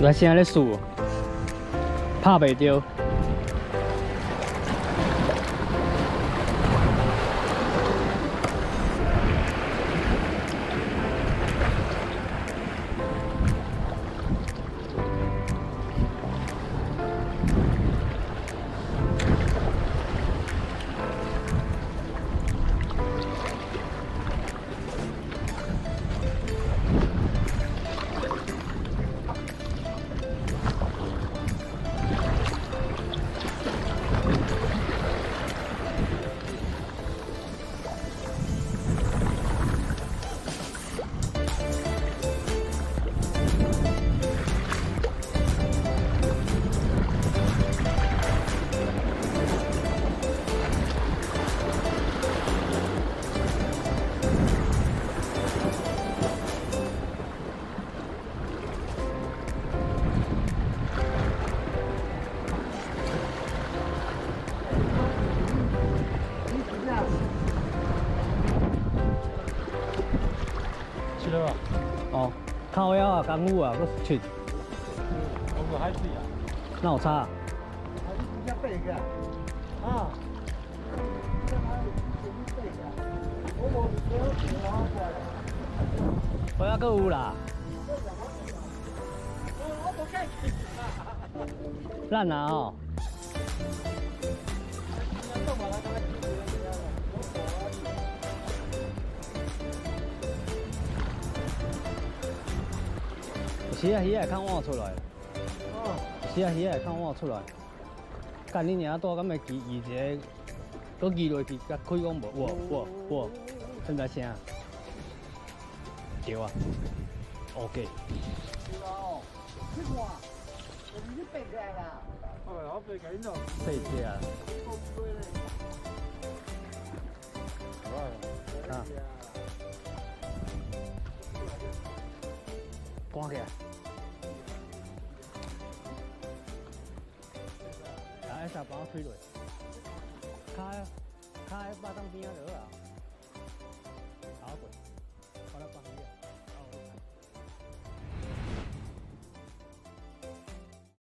来现在咧数，拍袂着。去了吧？哦，靠腰啊，港务啊，搁去，我们海水啊，那有差啊。你加背个啊？我要搁有啦。咱啊吼。是啊，鱼会看换出来。是啊，鱼会看换出来。干你娘多咁个鱼一个，搁移落去，甲开讲无，现在声。对啊。OK。你看，你背过来啦？我背过来咯。背起啊。啊。关起来。来，下帮我推落。开肉粽边仔落啊。好过。